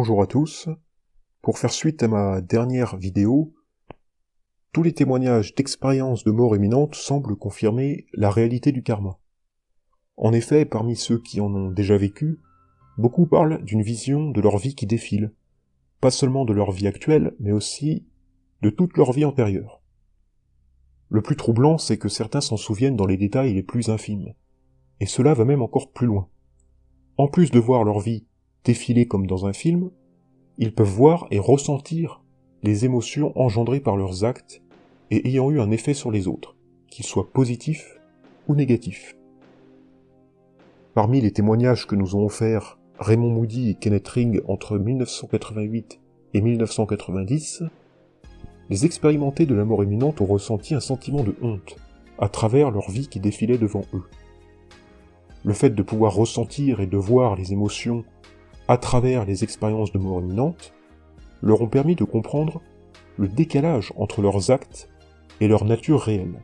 bonjour à tous. Pour faire suite à ma dernière vidéo, tous les témoignages d'expériences de mort imminente semblent confirmer la réalité du karma. En effet, parmi ceux qui en ont déjà vécu, beaucoup parlent d'une vision de leur vie qui défile, pas seulement de leur vie actuelle, mais aussi de toute leur vie antérieure. Le plus troublant, c'est que certains s'en souviennent dans les détails les plus infimes, et cela va même encore plus loin. En plus de voir leur vie défiler comme dans un film, ils peuvent voir et ressentir les émotions engendrées par leurs actes et ayant eu un effet sur les autres, qu'ils soient positifs ou négatifs. Parmi les témoignages que nous ont offerts Raymond Moody et Kenneth Ring entre 1988 et 1990, les expérimentés de la mort imminente ont ressenti un sentiment de honte à travers leur vie qui défilait devant eux. Le fait de pouvoir ressentir et de voir les émotions à travers les expériences de mort imminente leur ont permis de comprendre le décalage entre leurs actes et leur nature réelle.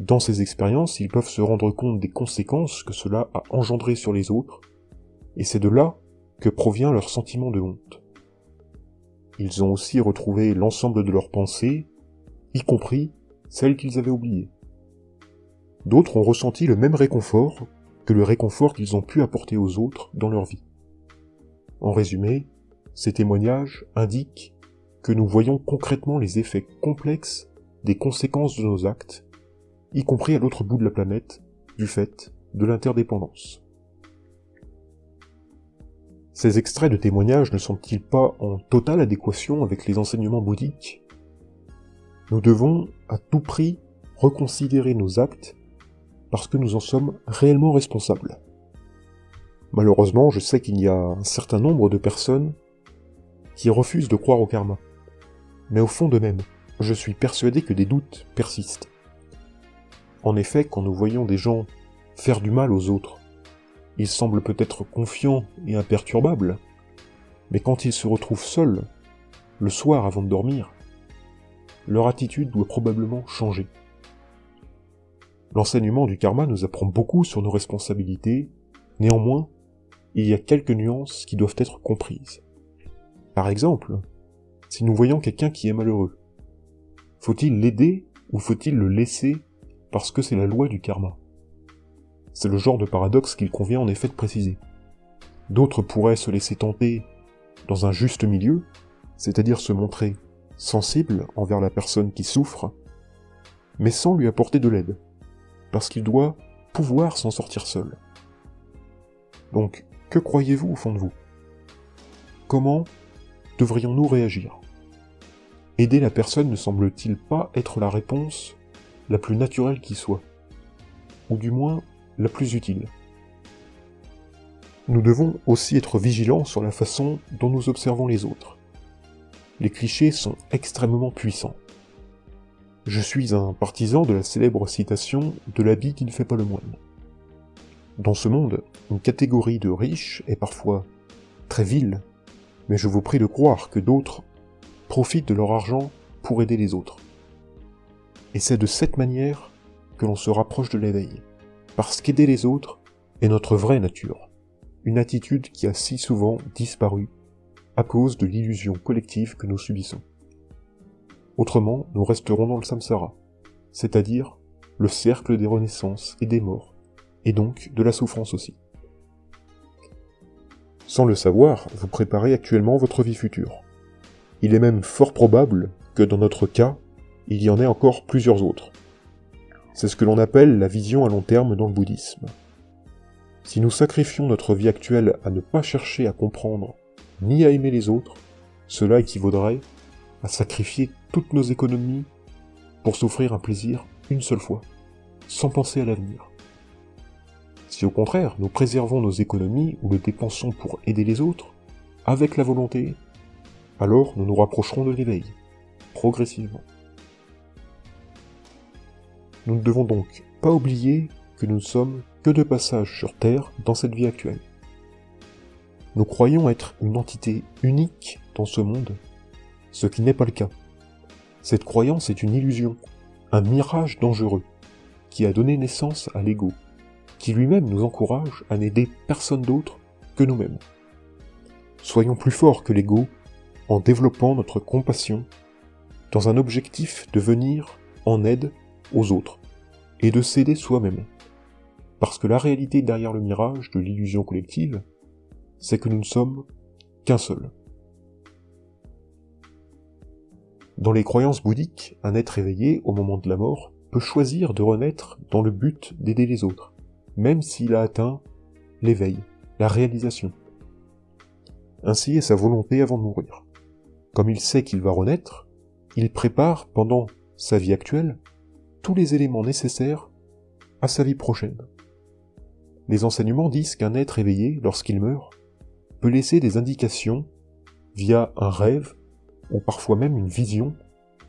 Dans ces expériences, ils peuvent se rendre compte des conséquences que cela a engendrées sur les autres, et c'est de là que provient leur sentiment de honte. Ils ont aussi retrouvé l'ensemble de leurs pensées, y compris celles qu'ils avaient oubliées. D'autres ont ressenti le même réconfort que le réconfort qu'ils ont pu apporter aux autres dans leur vie. En résumé, ces témoignages indiquent que nous voyons concrètement les effets complexes des conséquences de nos actes, y compris à l'autre bout de la planète, du fait de l'interdépendance. Ces extraits de témoignages ne sont-ils pas en totale adéquation avec les enseignements bouddhiques ? Nous devons à tout prix reconsidérer nos actes parce que nous en sommes réellement responsables. Malheureusement, je sais qu'il y a un certain nombre de personnes qui refusent de croire au karma. Mais au fond d'eux-mêmes, je suis persuadé que des doutes persistent. En effet, quand nous voyons des gens faire du mal aux autres, ils semblent peut-être confiants et imperturbables, mais quand ils se retrouvent seuls, le soir avant de dormir, leur attitude doit probablement changer. L'enseignement du karma nous apprend beaucoup sur nos responsabilités, néanmoins, il y a quelques nuances qui doivent être comprises. Par exemple, si nous voyons quelqu'un qui est malheureux, faut-il l'aider ou faut-il le laisser parce que c'est la loi du karma ? C'est le genre de paradoxe qu'il convient en effet de préciser. D'autres pourraient se laisser tenter dans un juste milieu, c'est-à-dire se montrer sensible envers la personne qui souffre, mais sans lui apporter de l'aide, parce qu'il doit pouvoir s'en sortir seul. Donc, que croyez-vous au fond de vous ? Comment devrions-nous réagir ? Aider la personne ne semble-t-il pas être la réponse la plus naturelle qui soit, ou du moins la plus utile ? Nous devons aussi être vigilants sur la façon dont nous observons les autres. Les clichés sont extrêmement puissants. Je suis un partisan de la célèbre citation de l'habit qui ne fait pas le moine. Dans ce monde, une catégorie de riches est parfois très vile, mais je vous prie de croire que d'autres profitent de leur argent pour aider les autres. Et c'est de cette manière que l'on se rapproche de l'éveil, parce qu'aider les autres est notre vraie nature, une attitude qui a si souvent disparu à cause de l'illusion collective que nous subissons. Autrement, nous resterons dans le samsara, c'est-à-dire le cercle des renaissances et des morts, et donc de la souffrance aussi. Sans le savoir, vous préparez actuellement votre vie future. Il est même fort probable que dans notre cas, il y en ait encore plusieurs autres. C'est ce que l'on appelle la vision à long terme dans le bouddhisme. Si nous sacrifions notre vie actuelle à ne pas chercher à comprendre ni à aimer les autres, cela équivaudrait à sacrifier toutes nos économies pour s'offrir un plaisir une seule fois, sans penser à l'avenir. Si au contraire, nous préservons nos économies ou les dépensons pour aider les autres, avec la volonté, alors nous nous rapprocherons de l'éveil, progressivement. Nous ne devons donc pas oublier que nous ne sommes que de passage sur Terre dans cette vie actuelle. Nous croyons être une entité unique dans ce monde, ce qui n'est pas le cas. Cette croyance est une illusion, un mirage dangereux, qui a donné naissance à l'ego, qui lui-même nous encourage à n'aider personne d'autre que nous-mêmes. soyons plus forts que l'ego en développant notre compassion dans un objectif de venir en aide aux autres et de s'aider soi-même. Parce que la réalité derrière le mirage de l'illusion collective, c'est que nous ne sommes qu'un seul. Dans les croyances bouddhiques, un être éveillé au moment de la mort peut choisir de renaître dans le but d'aider les autres, même s'il a atteint l'éveil, la réalisation. Ainsi est sa volonté avant de mourir. Comme il sait qu'il va renaître, il prépare pendant sa vie actuelle tous les éléments nécessaires à sa vie prochaine. Les enseignements disent qu'un être éveillé, lorsqu'il meurt, peut laisser des indications via un rêve ou parfois même une vision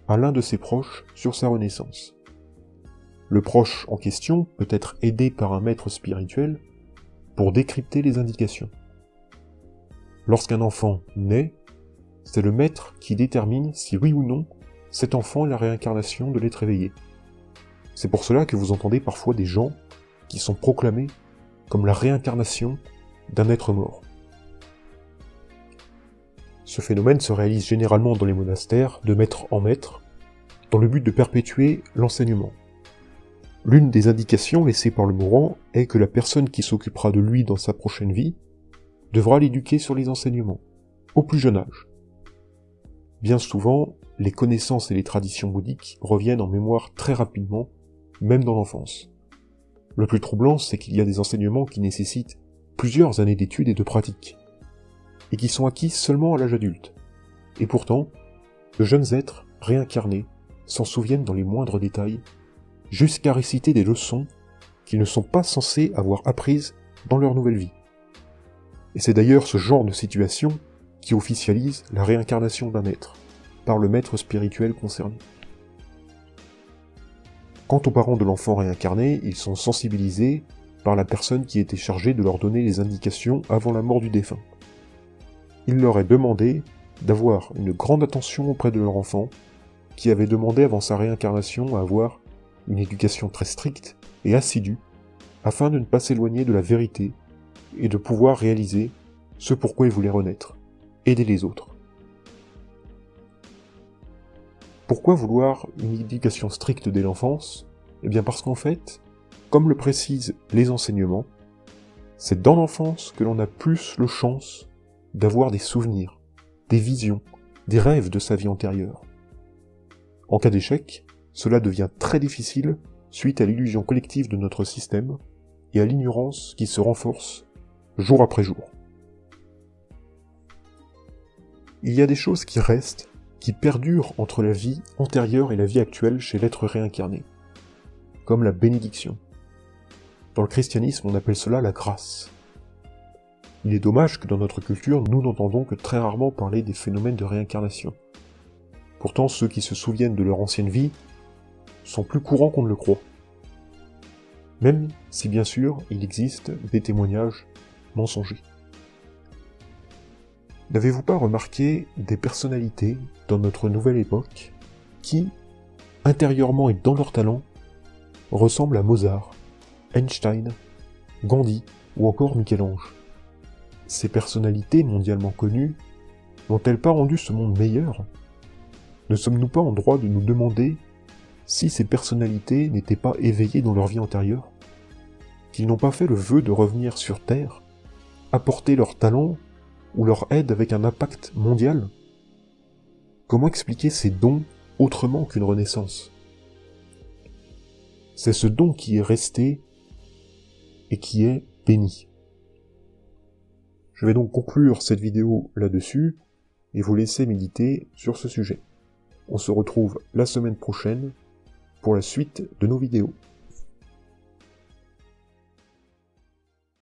à l'un de ses proches sur sa renaissance. Le proche en question peut être aidé par un maître spirituel pour décrypter les indications. Lorsqu'un enfant naît, c'est le maître qui détermine si oui ou non cet enfant est la réincarnation de l'être éveillé. C'est pour cela que vous entendez parfois des gens qui sont proclamés comme la réincarnation d'un être mort. Ce phénomène se réalise généralement dans les monastères, de maître en maître, dans le but de perpétuer l'enseignement. L'une des indications laissées par le mourant est que la personne qui s'occupera de lui dans sa prochaine vie devra l'éduquer sur les enseignements, au plus jeune âge. Bien souvent, les connaissances et les traditions bouddhiques reviennent en mémoire très rapidement, même dans l'enfance. Le plus troublant, c'est qu'il y a des enseignements qui nécessitent plusieurs années d'études et de pratique, et qui sont acquis seulement à l'âge adulte. Et pourtant, de jeunes êtres, réincarnés, s'en souviennent dans les moindres détails, jusqu'à réciter des leçons qu'ils ne sont pas censés avoir apprises dans leur nouvelle vie. Et c'est d'ailleurs ce genre de situation qui officialise la réincarnation d'un être, par le maître spirituel concerné. Quant aux parents de l'enfant réincarné, ils sont sensibilisés par la personne qui était chargée de leur donner les indications avant la mort du défunt. Il leur est demandé d'avoir une grande attention auprès de leur enfant, qui avait demandé avant sa réincarnation à avoir une éducation très stricte et assidue, afin de ne pas s'éloigner de la vérité et de pouvoir réaliser ce pourquoi il voulait renaître, aider les autres. Pourquoi vouloir une éducation stricte dès l'enfance ? Eh bien parce qu'en fait, comme le précisent les enseignements, c'est dans l'enfance que l'on a plus le chance d'avoir des souvenirs, des visions, des rêves de sa vie antérieure. En cas d'échec, cela devient très difficile suite à l'illusion collective de notre système et à l'ignorance qui se renforce jour après jour. Il y a des choses qui restent, qui perdurent entre la vie antérieure et la vie actuelle chez l'être réincarné, comme la bénédiction. Dans le christianisme, on appelle cela la grâce. Il est dommage que dans notre culture, nous n'entendons que très rarement parler des phénomènes de réincarnation. Pourtant, ceux qui se souviennent de leur ancienne vie sont plus courants qu'on ne le croit. Même si, bien sûr, il existe des témoignages mensongers. N'avez-vous pas remarqué des personnalités dans notre nouvelle époque qui, intérieurement et dans leur talent, ressemblent à Mozart, Einstein, Gandhi ou encore Michel-Ange ? Ces personnalités mondialement connues n'ont-elles pas rendu ce monde meilleur ? Ne sommes-nous pas en droit de nous demander si ces personnalités n'étaient pas éveillées dans leur vie antérieure ? Qu'ils n'ont pas fait le vœu de revenir sur Terre, apporter leur talent ou leur aide avec un impact mondial ? Comment expliquer ces dons autrement qu'une renaissance ? C'est ce don qui est resté et qui est béni. Je vais donc conclure cette vidéo là-dessus et vous laisser méditer sur ce sujet. On se retrouve la semaine prochaine pour la suite de nos vidéos.